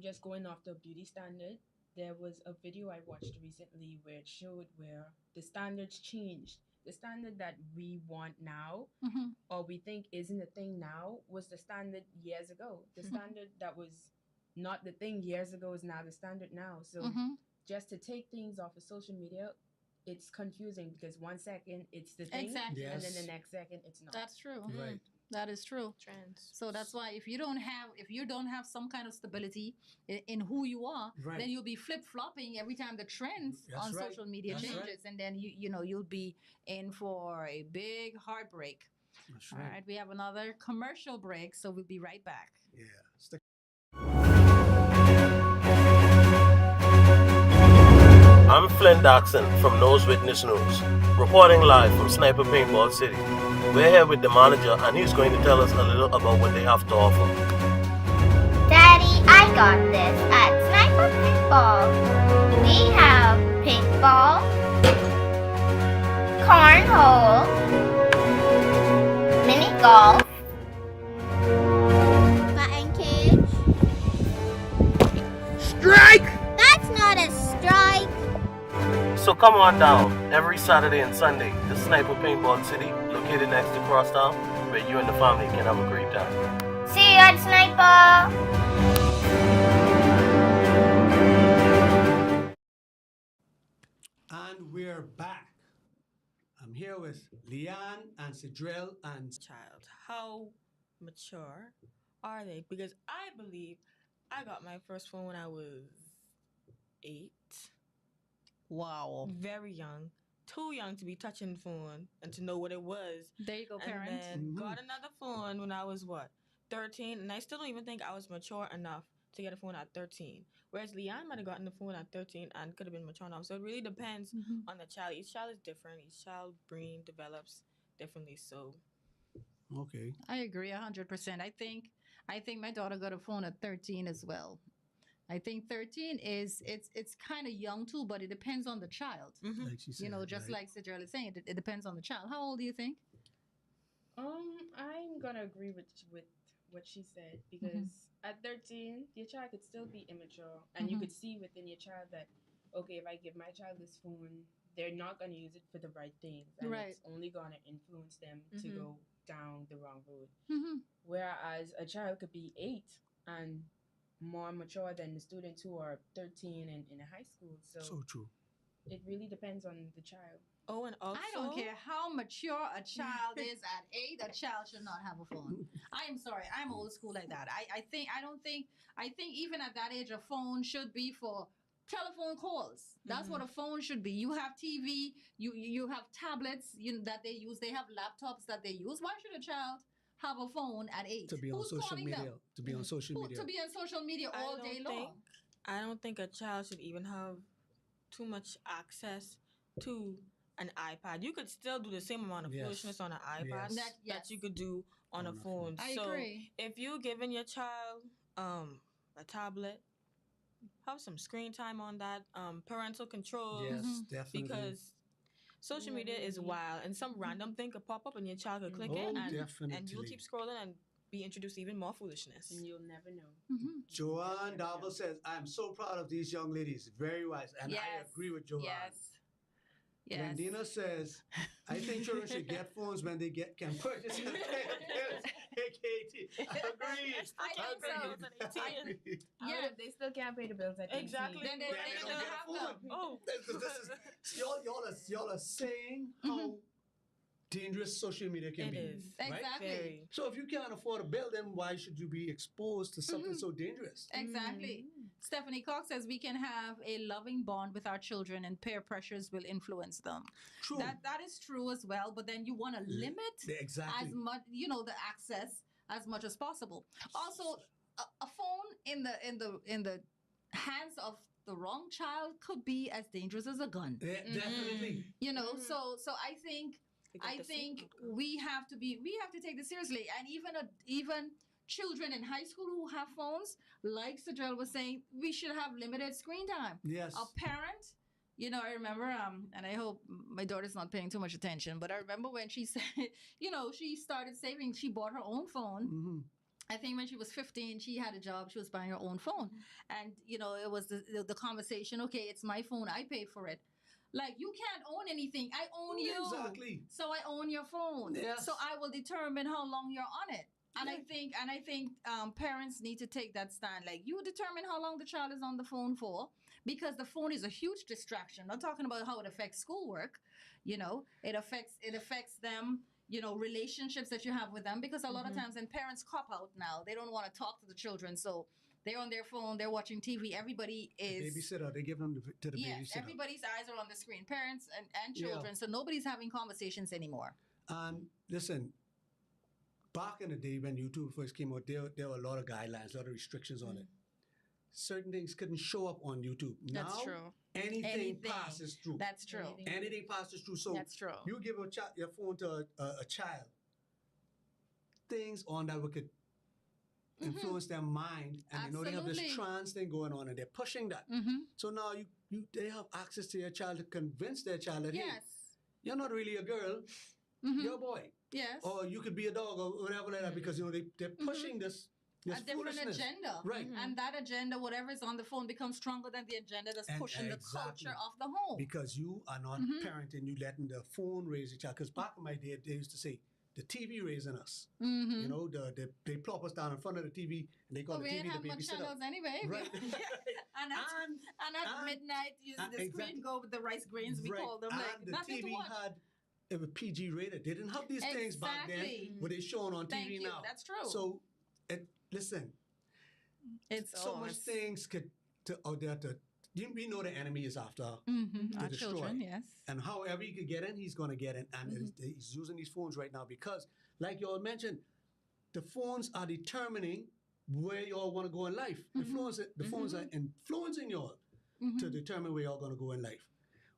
just going off the beauty standard, there was a video I watched recently where it showed where the standards changed. the standard that we want now, Mhm. or we think isn't a thing now, was the standard years ago. The standard that was not the thing years ago is now the standard now. So Mhm. just to take things off of social media, it's confusing because 1 second it's the thing, Exactly. and then Yes. the next second it's not. That's true. Right. That is true. Trends. So that's why if you don't have some kind of stability in who you are, Right. then you'll be flip flopping every time the trends That's on right. social media That's changes, right. and then you'll be in for a big heartbreak. That's All right. right, we have another commercial break, so we'll be right back. Yeah. Stick. I'm Flynn Doxson from Nose Witness News, reporting live from Sniper Paintball City. We're here with the manager, and he's going to tell us a little about what they have to offer. Daddy, I got this at Sniper Paintball. We have paintball, cornhole, mini golf, batting cage. Strike! That's not a strike. So come on down every Saturday and Sunday to Sniper Paintball City, located next to Crosstown, where you and the family can have a great time. See you at Sniper. And we're back. I'm here with Leanne and Sidrell and Child, how mature are they? Because I believe I got my first phone when I was 8. Wow. Very young. Too young to be touching the phone and to know what it was. There you go, And parents. then Mhm. got another phone when I was 13, and I still don't even think I was mature enough to get a phone at 13. Whereas Leanne might have gotten the phone at 13 and could have been mature enough. So it really depends Mhm. on the child. Each child is different. Each child's brain develops differently. So okay. I agree 100%. I think my daughter got a phone at 13 as well. I think 13 is it's kind of young too, but it depends on the child. Like she said. Just right? like Sidrell is saying, it depends on the child. How old do you think? I'm gonna agree with what she said because at 13, your child could still be immature, and you Mhm. could see within your child that, okay, if I give my child this phone, they're not gonna use it for the right things, and Right. it's only gonna influence them to go down the wrong road. Mm-hmm. Whereas a child could be 8 and more mature than the students who are 13 and in a high school. So So true. it really depends on the child. oh, and also I don't care how mature a child is at 8, a child should not have a phone. I am sorry, I'm old school like that. I think even at that age, a phone should be for telephone calls. That's what a phone should be. You have TV, you have tablets, that they use. They have laptops that they use. Why should a child have a phone at 8? To be on Who's social calling media. them? To be on social media. To be on social media I all don't day think- long. I don't think a child should even have too much access to an iPad. You could still do the same amount of Yes. foolishness on an iPad Yes. Yes. that you could do on a On a phone. I So agree. if you're giving your child a tablet, have some screen time on that, parental control, Yes, definitely. because social media is wild, and some random thing could pop up and your child could click Oh, it, and definitely. you'll keep scrolling and be introduced to even more foolishness. And you'll never know. Mhm. Joanne Darvel says, I'm so proud of these young ladies. Very wise. And I Yes. agree with Joanne. Yes. Yes. Glendina says, I think children should get phones when they can purchase and pay the bills. AKT. Agreed. I think so. Agreed. Yeah. They still can't pay the bills at 18. Exactly. Then they Then they still don't get a have phone. them. Oh, Y'all are saying how dangerous social media can it be. is. Right? Exactly. Very. So if you can't afford a bill, then why should you be exposed to something so dangerous? Exactly. Stephanie Cox says we can have a loving bond with our children and peer pressures will influence them. True. That is true as well, but then you want to limit Exactly. as much, the access as much as possible. Also, a phone in the hands of the wrong child could be as dangerous as a gun. Yeah, definitely. So I think we have to take this seriously, and even children in high school who have phones, like Sidrell was saying, we should have limited screen time. Yes. A parent, I remember, and I hope my daughter's not paying too much attention, but I remember when she said, she started saving, she bought her own phone. Mm-hmm. I think when she was 15, she had a job, she was buying her own phone. And, it was the conversation, okay, it's my phone, I paid for it. Like, you can't own anything. I own you. Exactly. So I own your phone. Yes. So I will determine how long you're on it. And I think parents need to take that stand. Like, you determine how long the child is on the phone for, because the phone is a huge distraction. I'm not talking about how it affects schoolwork. You know, it affects them. You know, relationships that you have with them, because a lot of times, and parents cop out now. They don't want to talk to the children, so they're on their phone. They're watching TV. Everybody is Babysitter. They give them to the yes. babysitter. Everybody's eyes are on the screen. Parents and children. So nobody's having conversations anymore. And listen, back in the day when YouTube first came out, there were a lot of guidelines, a lot of restrictions on it. Certain things couldn't show up on YouTube. That's Now, true. anything passes through. That's true. Anything passes through. So That's true. you give your phone to a child, things on that could influence their mind, and they know they have this Absolutely. trans thing going on, and they're pushing that. So now they have access to your child to convince their child that, hey, Yes. you're not really a girl, you're a boy. Yes. Or you could be a dog or whatever like that, because they're pushing this A different foolishness. agenda. Right. And that agenda, whatever is on the phone, becomes stronger than the agenda that's And pushing the exactly. culture of the home. Because you are not parenting, you letting the phone raise your child. Because back in my day, they used to say, the TV raising us. You know, they plop us down in front of the TV, and they call But the we TV didn't have the much babysitter. channels anyway. Right. and at midnight, the exactly. screen go with the rice grains, we Right. call them. And Like, the nothing TV to watch. it was PG rated. They didn't have these things back then, Exactly. but they're showing on Thank TV you. now. That's true. So, listen, It's so much things could out there to. We know the enemy is after to Our destroy. children, yes. And however he could get in, he's going to get in. And he's using these phones right now because, like you all mentioned, the phones are determining where you all want to go in life. The phones are influencing you all to determine where you're going to go in life.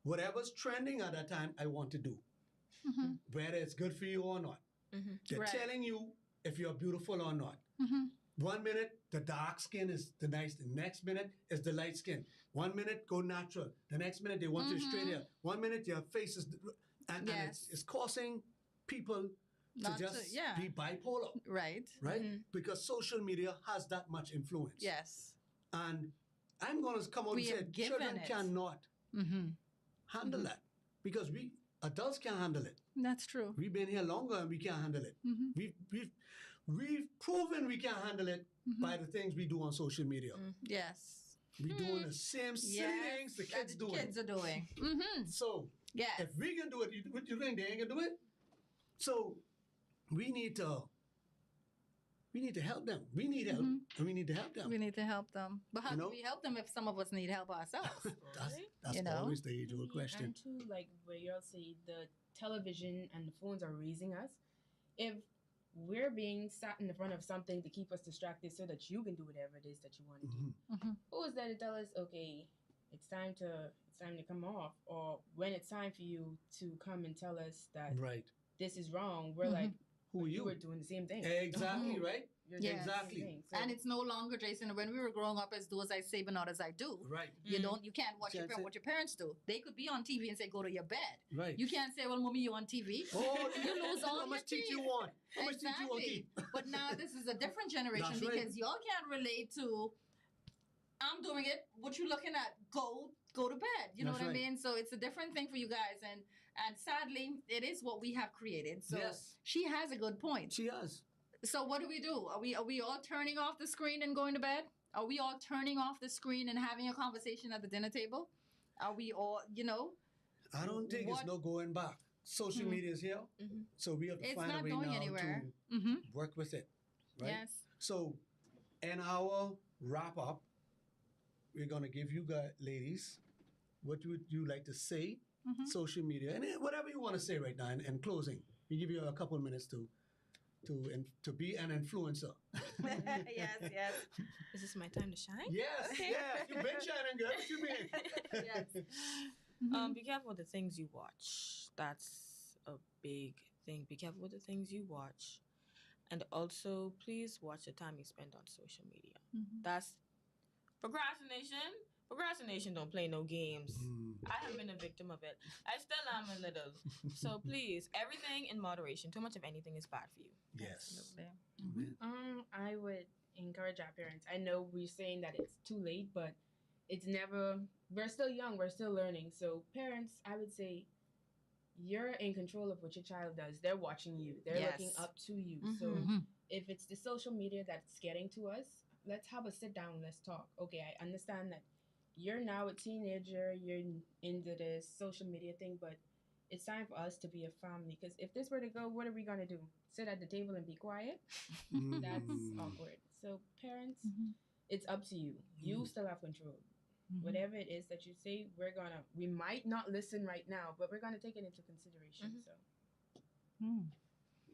Whatever's trending at that time, I want to do. Whether it's good for you or not. They're Right. telling you if you're beautiful or not. 1 minute, the dark skin is the nice. The next minute is the light skin. 1 minute, go natural. The next minute, they want you straight hair. 1 minute, your face is... And it's causing people Not to to- just yeah. be bipolar, Right. right? Because social media has that much influence. Yes. And I'm going to come out We and have say given children it. cannot handle that because we adults can't handle it. That's true. We've been here longer and we can't handle it. We've proven we can't handle it by the things we do on social media. Yes. We doing the same silly things the kids doing. Kids are doing. So Yes. if we can do it, what you think they ain't gonna do it? So we need to help them. We need help, and we need to help them. We need to help them. But how You know? do we help them if some of us need help ourselves? That's You know? always the age-old question. And to like where y'all say the television and the phones are raising us, if we're being sat in the front of something to keep us distracted so that you can do whatever it is that you want to do, who is there to tell us, okay, it's time to come off, or when it's time for you to come and tell us that Right. this is wrong? We're like, Who are you you? were doing the same thing. Exactly, right? You're doing the same Exactly. thing. So- And it's no longer, Jason, when we were growing up, as do as I say, but not as I do. Right. You can't watch Can't say- what your parents do. They could be on TV and say, go to your bed. Right. You can't say, well, mommy, you on TV. Oh, You lose all how your much teeth teeth. you want? How much teeth you want to Exactly. keep? But now this is a different generation That's right. because y'all can't relate to, I'm doing it. What you looking at? Go to bed. You know That's what right. I mean? So it's a different thing for you guys. And sadly, it is what we have created. So Yes. she has a good point. She has. So what do? Are we all turning off the screen and going to bed? Are we all turning off the screen and having a conversation at the dinner table? Are we all, I don't think What- it's no going back. Social media is here, so we have to It's find a not way going now anywhere. to work with it. Right? Yes. So, in our wrap up, we're gonna give you guys, ladies, what would you like to say? Social media and whatever you want to say right now. In closing, we give you a couple of minutes to be an influencer. yes. Is this my time to shine? Yes, Okay. yes, you've been shining good. What you mean? Yes. Be careful with the things you watch. That's a big thing. Be careful with the things you watch. And also, please watch the time you spend on social media. That's procrastination. Procrastination don't play no games. I have been a victim of it. I still am a little. So please, everything in moderation. Too much of anything is bad for you. Yes. I would encourage our parents. I know we're saying that it's too late, but it's never. We're still young. We're still learning. So parents, I would say, you're in control of what your child does. They're watching you. They're looking Yes. up to you. So Mhm. if it's the social media that's getting to us, let's have a sit down. Let's talk. Okay, I understand that you're now a teenager. You're into this social media thing, but it's time for us to be a family. Because if this were to go, what are we gonna do? Sit at the table and be quiet? That's Mm. awkward. So parents, Mhm. it's up to you. You still have control. Mhm. Whatever it is that you say, we might not listen right now, but we're gonna take it into consideration. So Mm.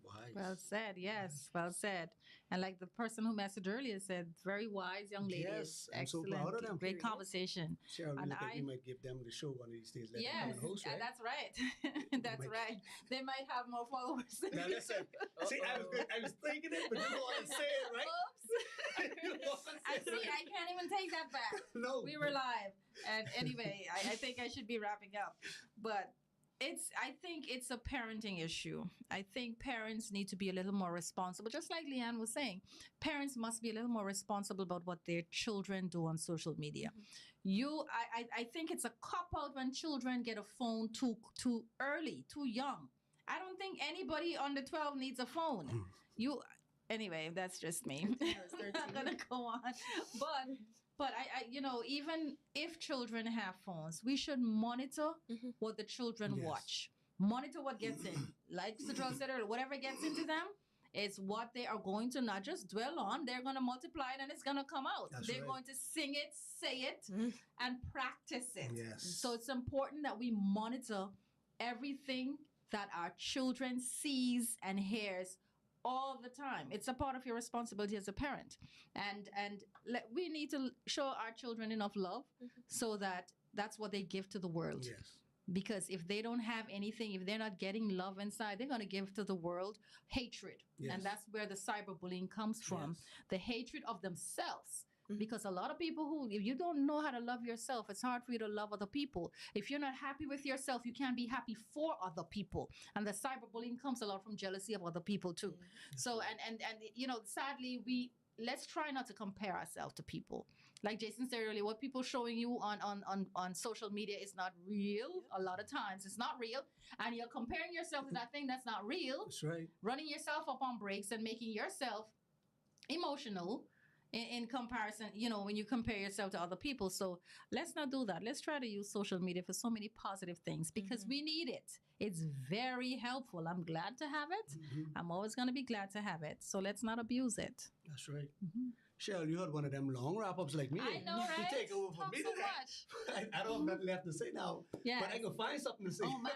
Wise. Well said. Yes, well said. And like the person who messaged earlier said, very wise young ladies. Yes, I'm so Excellent. proud of them. Great conversation. Cheryl, And I think we I- might give them the show one of these days. Let them come Yes, and host, right? that's right. That's might- right. They might have more followers. Than Now you listen, do. see, I was thinking it, but you don't want to say it, right? Oops. You don't wanna I say see. it. I can't even take that back. No. We were live. And anyway, I think I should be wrapping up. But I think it's a parenting issue. I think parents need to be a little more responsible. Just like Leanne was saying, parents must be a little more responsible about what their children do on social media. I think it's a cop out when children get a phone too early, too young. I don't think anybody under 12 needs a phone. Anyway, that's just me. I'm not gonna go on. But I even if children have phones, we should monitor what the children Yes. watch. Monitor what gets in. Like Cedral said earlier, whatever gets into them is what they are going to not just dwell on, they're going to multiply it and it's going to come out. That's They're right. going to sing it, say it, and practice it. Yes. So it's important that we monitor everything that our children sees and hears all the time. It's a part of your responsibility as a parent. And we need to show our children enough love so that that's what they give to the world. Yes. Because if they don't have anything, if they're not getting love inside, they're going to give to the world hatred. Yes. And that's where the cyberbullying comes from. Yes. The hatred of themselves. Because a lot of people if you don't know how to love yourself, it's hard for you to love other people. If you're not happy with yourself, you can't be happy for other people. And the cyberbullying comes a lot from jealousy of other people too. So, and sadly, let's try not to compare ourselves to people. Like Jason said earlier, what people showing you on social media is not real. A lot of times it's not real. And you're comparing yourself to that thing that's not real. That's right. Running yourself up on brakes and making yourself emotional in comparison, when you compare yourself to other people. So let's not do that. Let's try to use social media for so many positive things because we need it. It's very helpful. I'm glad to have it. I'm always going to be glad to have it. So let's not abuse it. That's right. Cheryl, you had one of them long wrap-ups like me. I know, right? You take over for Talk me so today. much. I don't have nothing left to say now, Yes. but I can find something to say. Oh, man.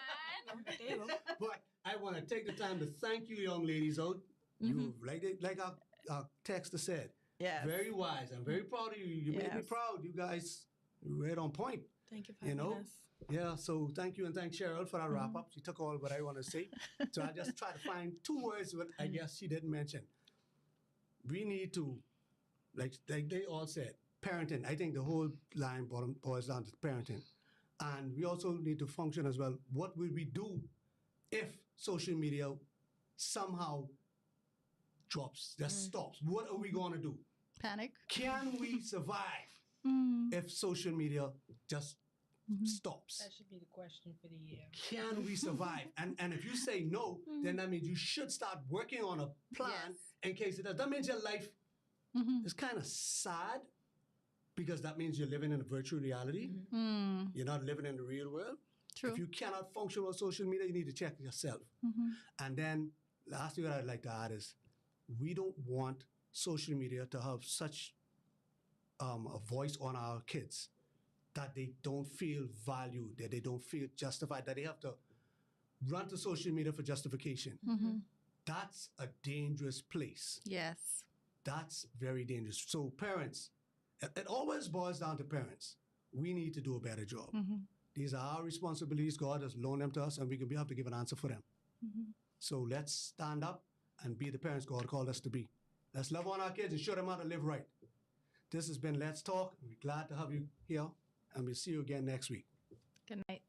There you go. But I want to take the time to thank you, young ladies out. You like our texter said, Yes. very wise. I'm very proud of you. You made me Yes. proud. You guys were right on point. Thank you for You having know? us. Yeah, so thank you and thank Cheryl for that wrap-up. She took all what I want to say. So I just try to find two words that I guess she didn't mention. We need to, like they all said, parenting. I think the whole line boils down to parenting. And we also need to function as well. What will we do if social media somehow drops, just stops? What are we going to do? Panic. Can we survive if social media just stops? that should be the question for the year. Can we survive? And if you say no, then that means you should start working on a plan in case it does. That means your life is kind of sad because that means you're living in a virtual reality. You're not living in the real world. True. If you cannot function on social media, you need to check yourself. And then last thing that I'd like to add is we don't want social media to have such a voice on our kids that they don't feel valued, that they don't feel justified, that they have to run to social media for justification. That's a dangerous place. Yes. That's very dangerous. So parents, it always boils down to parents. We need to do a better job. These are our responsibilities. God has loaned them to us, and we have to give an answer for them. So let's stand up and be the parents God called us to be. Let's love on our kids and show them how to live right. This has been Let's Talk. We're glad to have you here, and we'll see you again next week. Good night.